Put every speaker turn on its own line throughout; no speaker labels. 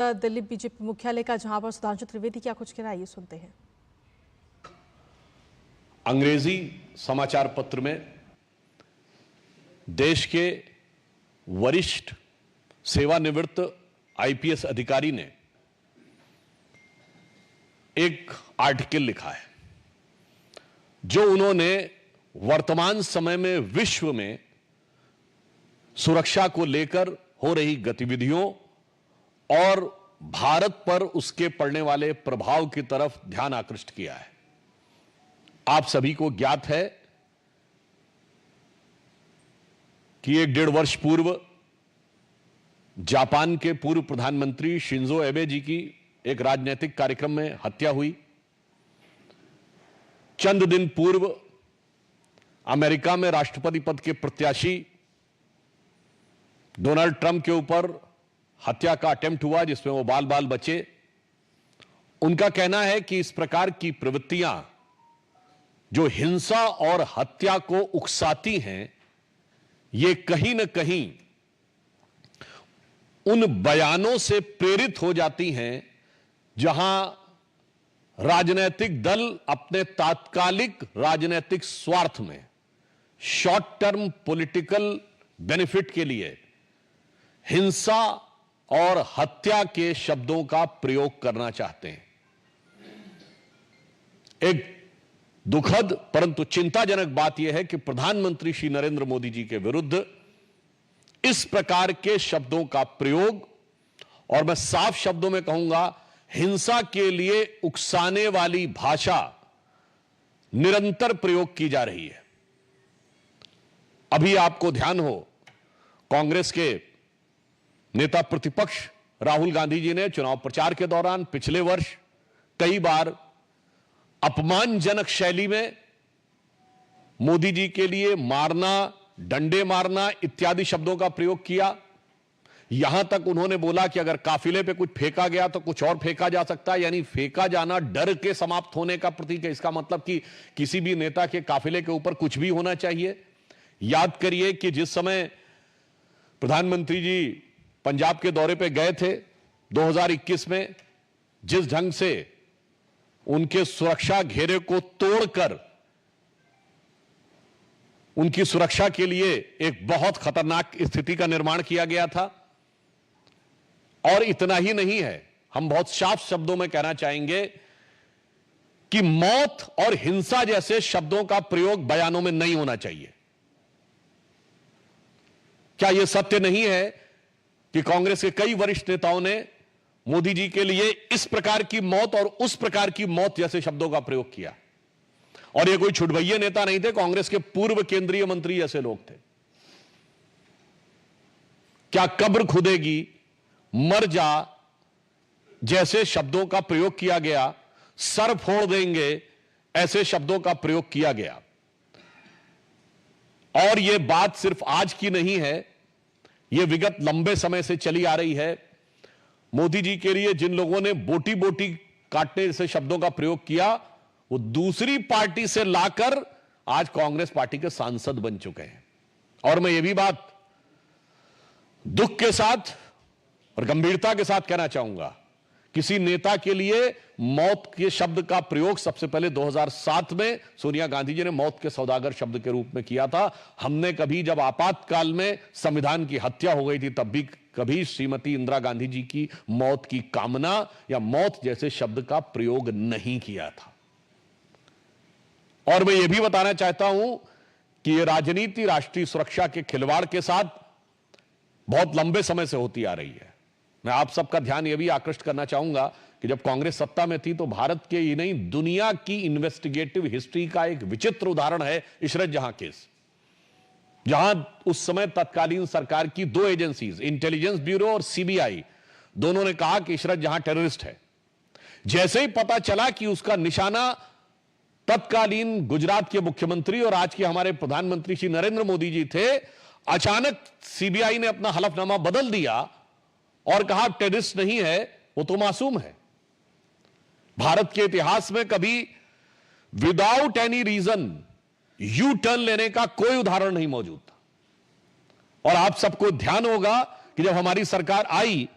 Delhi BJP मुख्यालय का, जहां पर सुधांशु त्रिवेदी क्या कुछ कह रहा है, ये सुनते हैं।
अंग्रेजी समाचार पत्र में देश के वरिष्ठ सेवानिवृत्त आईपीएस अधिकारी ने एक आर्टिकल लिखा है जो उन्होंने वर्तमान समय में विश्व में सुरक्षा को लेकर हो रही गतिविधियों और भारत पर उसके पड़ने वाले प्रभाव की तरफ ध्यान आकृष्ट किया है। आप सभी को ज्ञात है कि 1.5 वर्ष पूर्व जापान के पूर्व प्रधानमंत्री शिंजो एबे जी की एक राजनीतिक कार्यक्रम में हत्या हुई। चंद दिन पूर्व अमेरिका में राष्ट्रपति पद के प्रत्याशी डोनाल्ड ट्रंप के ऊपर हत्या का अटेम्प्ट हुआ, जिसमें वो बाल बाल बचे। उनका कहना है कि इस प्रकार की प्रवृत्तियां जो हिंसा और हत्या को उकसाती हैं, ये कहीं न कहीं उन बयानों से प्रेरित हो जाती हैं जहां राजनीतिक दल अपने तात्कालिक राजनीतिक स्वार्थ में, शॉर्ट टर्म पॉलिटिकल बेनिफिट के लिए हिंसा और हत्या के शब्दों का प्रयोग करना चाहते हैं। एक दुखद परंतु चिंताजनक बात यह है कि प्रधानमंत्री श्री नरेंद्र मोदी जी के विरुद्ध इस प्रकार के शब्दों का प्रयोग, और मैं साफ शब्दों में कहूंगा हिंसा के लिए उकसाने वाली भाषा निरंतर प्रयोग की जा रही है। अभी आपको ध्यान हो, कांग्रेस के नेता प्रतिपक्ष राहुल गांधी जी ने चुनाव प्रचार के दौरान पिछले वर्ष कई बार अपमानजनक शैली में मोदी जी के लिए मारना, डंडे मारना इत्यादि शब्दों का प्रयोग किया। यहां तक उन्होंने बोला कि अगर काफिले पे कुछ फेंका गया तो कुछ और फेंका जा सकता है, यानी फेंका जाना डर के समाप्त होने का प्रतीक है। इसका मतलब कि किसी भी नेता के काफिले के ऊपर कुछ भी होना चाहिए। याद करिए कि जिस समय प्रधानमंत्री जी पंजाब के दौरे पे गए थे 2021 में, जिस ढंग से उनके सुरक्षा घेरे को तोड़कर उनकी सुरक्षा के लिए एक बहुत खतरनाक स्थिति का निर्माण किया गया था। और इतना ही नहीं है, हम बहुत साफ शब्दों में कहना चाहेंगे कि मौत और हिंसा जैसे शब्दों का प्रयोग बयानों में नहीं होना चाहिए। क्या यह सत्य नहीं है कि कांग्रेस के कई वरिष्ठ नेताओं ने मोदी जी के लिए इस प्रकार की मौत और उस प्रकार की मौत जैसे शब्दों का प्रयोग किया? और ये कोई छुटभैये नेता नहीं थे, कांग्रेस के पूर्व केंद्रीय मंत्री जैसे लोग थे। क्या कब्र खुदेगी, मर जा जैसे शब्दों का प्रयोग किया गया, सर फोड़ देंगे ऐसे शब्दों का प्रयोग किया गया। और यह बात सिर्फ आज की नहीं है, यह विगत लंबे समय से चली आ रही है। मोदी जी के लिए जिन लोगों ने बोटी बोटी काटने से शब्दों का प्रयोग किया, वो दूसरी पार्टी से लाकर आज कांग्रेस पार्टी के सांसद बन चुके हैं। और मैं ये भी बात दुख के साथ और गंभीरता के साथ कहना चाहूंगा, किसी नेता के लिए मौत के शब्द का प्रयोग सबसे पहले 2007 में सोनिया गांधी जी ने मौत के सौदागर शब्द के रूप में किया था। हमने कभी, जब आपातकाल में संविधान की हत्या हो गई थी, तब भी कभी श्रीमती इंदिरा गांधी जी की मौत की कामना या मौत जैसे शब्द का प्रयोग नहीं किया था। और मैं यह भी बताना चाहता हूं कि यह राजनीति राष्ट्रीय सुरक्षा के खिलवाड़ के साथ बहुत लंबे समय से होती आ रही है। मैं आप सबका ध्यान यह भी आकृष्ट करना चाहूंगा कि जब कांग्रेस सत्ता में थी तो भारत के ही नहीं, दुनिया की इन्वेस्टिगेटिव हिस्ट्री का एक विचित्र उदाहरण है इशरत जहां केस, जहां उस समय तत्कालीन सरकार की दो एजेंसीज, इंटेलिजेंस ब्यूरो और सीबीआई, दोनों ने कहा कि इशरत जहां टेररिस्ट है। जैसे ही पता चला कि उसका निशाना तत्कालीन गुजरात के मुख्यमंत्री और आज के हमारे प्रधानमंत्री श्री नरेंद्र मोदी जी थे, अचानक सीबीआई ने अपना हलफनामा बदल दिया और कहा टेररिस्ट नहीं है, वो तो मासूम है। भारत के इतिहास में कभी without any reason U turn लेने का कोई उदाहरण नहीं मौजूद था। और आप सबको ध्यान होगा कि जब हमारी सरकार आई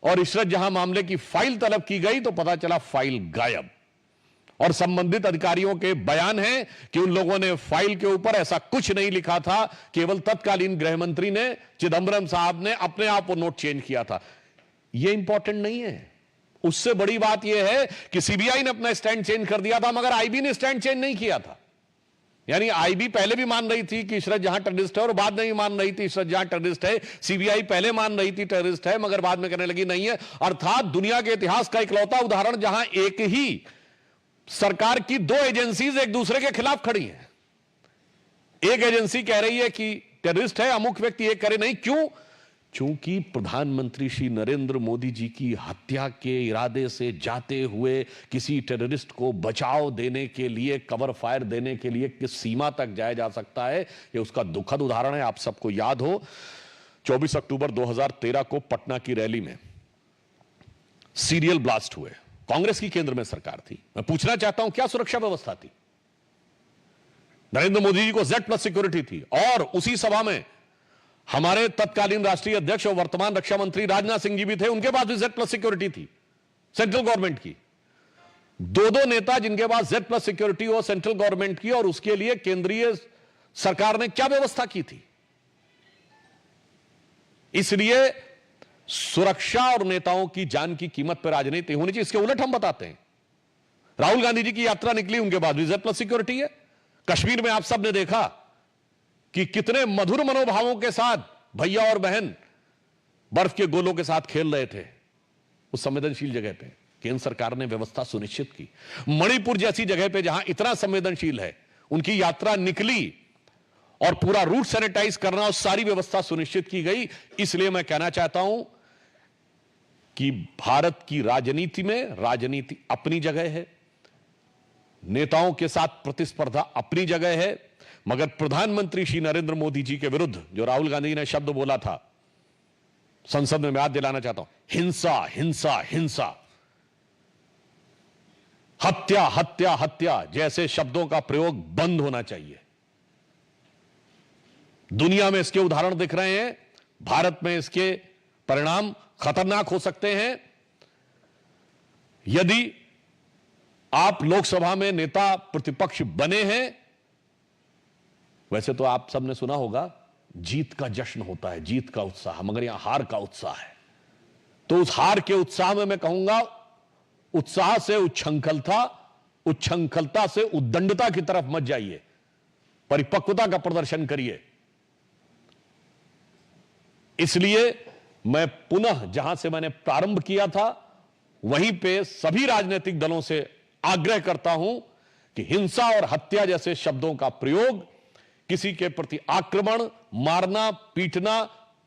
और इशरत जहां मामले की फाइल तलब की गई तो पता चला फाइल गायब, और संबंधित अधिकारियों के बयान है कि उन लोगों ने फाइल के ऊपर ऐसा कुछ नहीं लिखा था, केवल तत्कालीन गृह मंत्री ने, चिदंबरम साहब ने अपने आप वो नोट चेंज किया था। ये इंपॉर्टेंट नहीं है। उससे बड़ी बात यह है कि सीबीआई ने अपना स्टैंड चेंज कर दिया था, मगर आईबी ने स्टैंड चेंज नहीं किया था। यानी आईबी पहले भी मान रही थी कि इशरत जहां टेररिस्ट है, और बाद में भी मान रही थी इशरत जहां टेररिस्ट है। सीबीआई पहले मान रही थी टेररिस्ट है, मगर बाद में कहने लगी नहीं है। अर्थात दुनिया के इतिहास का इकलौता उदाहरण जहां एक ही सरकार की दो एजेंसीज एक दूसरे के खिलाफ खड़ी हैं। एक एजेंसी कह रही है कि टेररिस्ट है अमुक व्यक्ति, एक करे नहीं। क्यों? चूंकि प्रधानमंत्री श्री नरेंद्र मोदी जी की हत्या के इरादे से जाते हुए किसी टेररिस्ट को बचाव देने के लिए, कवर फायर देने के लिए किस सीमा तक जाया जा सकता है, यह उसका दुखद उदाहरण है। आप सबको याद हो 24 अक्टूबर 2013 को पटना की रैली में सीरियल ब्लास्ट हुए। कांग्रेस की केंद्र में सरकार थी। मैं पूछना चाहता हूं क्या सुरक्षा व्यवस्था थी? नरेंद्र मोदी जी को Z+ सिक्योरिटी थी, और उसी सभा में हमारे तत्कालीन राष्ट्रीय अध्यक्ष और वर्तमान रक्षा मंत्री राजनाथ सिंह जी भी थे, उनके पास भी Z+ सिक्योरिटी थी सेंट्रल गवर्नमेंट की। दो नेता जिनके पास Z+ सिक्योरिटी हो सेंट्रल गवर्नमेंट की, और उसके लिए केंद्रीय सरकार ने क्या व्यवस्था की थी? इसलिए सुरक्षा और नेताओं की जान की कीमत पर राजनीति होनी चाहिए। इसके उलट हम बताते हैं, राहुल गांधी जी की यात्रा निकली, उनके बाद भी Z+ सिक्योरिटी है। कश्मीर में आप सब ने देखा कि कितने मधुर मनोभावों के साथ भैया और बहन बर्फ के गोलों के साथ खेल रहे थे उस संवेदनशील जगह पे। केंद्र सरकार ने व्यवस्था सुनिश्चित की। मणिपुर जैसी जगह पे जहां इतना संवेदनशील है, उनकी यात्रा निकली और पूरा रूट सैनिटाइज करना और सारी व्यवस्था सुनिश्चित की गई। इसलिए मैं कहना चाहता हूं कि भारत की राजनीति में राजनीति अपनी जगह है, नेताओं के साथ प्रतिस्पर्धा अपनी जगह है, मगर प्रधानमंत्री श्री नरेंद्र मोदी जी के विरुद्ध जो राहुल गांधी ने शब्द बोला था संसद में, मैं याद दिलाना चाहता हूं, हिंसा हिंसा हिंसा, हत्या हत्या हत्या जैसे शब्दों का प्रयोग बंद होना चाहिए। दुनिया में इसके उदाहरण दिख रहे हैं, भारत में इसके परिणाम खतरनाक हो सकते हैं। यदि आप लोकसभा में नेता प्रतिपक्ष बने हैं, वैसे तो आप सबने सुना होगा जीत का जश्न होता है, जीत का उत्साह, मगर यहां हार का उत्साह है। तो उस हार के उत्साह में मैं कहूंगा, उत्साह से उच्छृंखलता, उच्छृंखलता से उद्दंडता की तरफ मत जाइए, परिपक्वता का प्रदर्शन करिए। इसलिए मैं पुनः जहां से मैंने प्रारंभ किया था वहीं पे सभी राजनीतिक दलों से आग्रह करता हूं कि हिंसा और हत्या जैसे शब्दों का प्रयोग, किसी के प्रति आक्रमण, मारना, पीटना,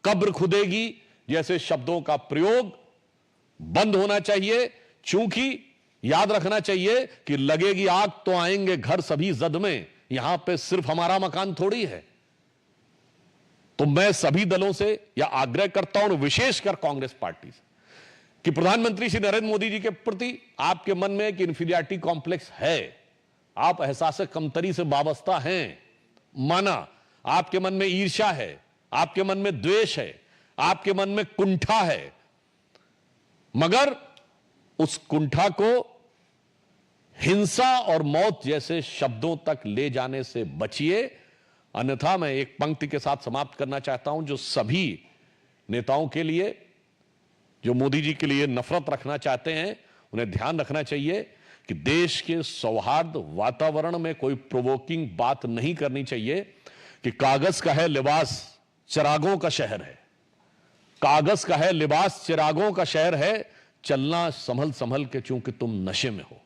कब्र खुदेगी जैसे शब्दों का प्रयोग बंद होना चाहिए। चूंकि याद रखना चाहिए कि लगेगी आग तो आएंगे घर सभी जद में, यहां पे सिर्फ हमारा मकान थोड़ी है। तो मैं सभी दलों से यह आग्रह करता हूं, विशेषकर कांग्रेस पार्टी से, कि प्रधानमंत्री श्री नरेंद्र मोदी जी के प्रति आपके मन में एक इंफीरियरिटी कॉम्प्लेक्स है, आप एहसास कमतरी से वाबस्ता हैं, माना, आपके मन में ईर्ष्या है, आपके मन में द्वेष है, आपके मन में कुंठा है, मगर उस कुंठा को हिंसा और मौत जैसे शब्दों तक ले जाने से बचिए। अन्यथा मैं एक पंक्ति के साथ समाप्त करना चाहता हूं, जो सभी नेताओं के लिए, जो मोदी जी के लिए नफरत रखना चाहते हैं, उन्हें ध्यान रखना चाहिए कि देश के सौहार्द वातावरण में कोई प्रोवोकिंग बात नहीं करनी चाहिए कि कागज का है लिबास चिरागों का शहर है, कागज का है लिबास चिरागों का शहर है, चलना संभल संभल के चूंकि तुम नशे में हो।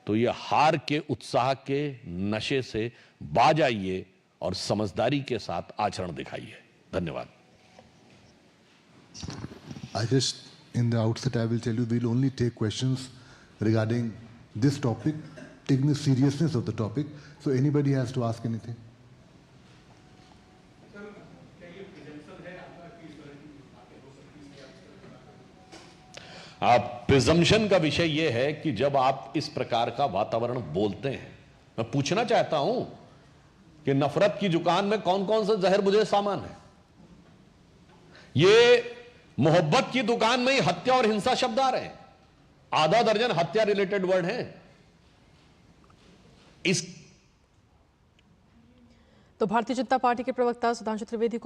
तो ये हार के उत्साह के नशे से बाज आइए और समझदारी के साथ आचरण दिखाइए। धन्यवाद।
I just, in the outset, I will tell you, we'll only take questions regarding this topic, taking the seriousness of the topic. So anybody has to ask anything.
Presumption का विषय यह है कि जब आप इस प्रकार का वातावरण बोलते हैं, मैं पूछना चाहता हूं कि नफरत की दुकान में कौन कौन से जहर बुझे सामान है। ये मोहब्बत की दुकान में ही हत्या और हिंसा शब्द आ रहे हैं। आधा दर्जन हत्या रिलेटेड वर्ड हैं। इस
तो भारतीय जनता पार्टी के प्रवक्ता सुधांशु त्रिवेदी को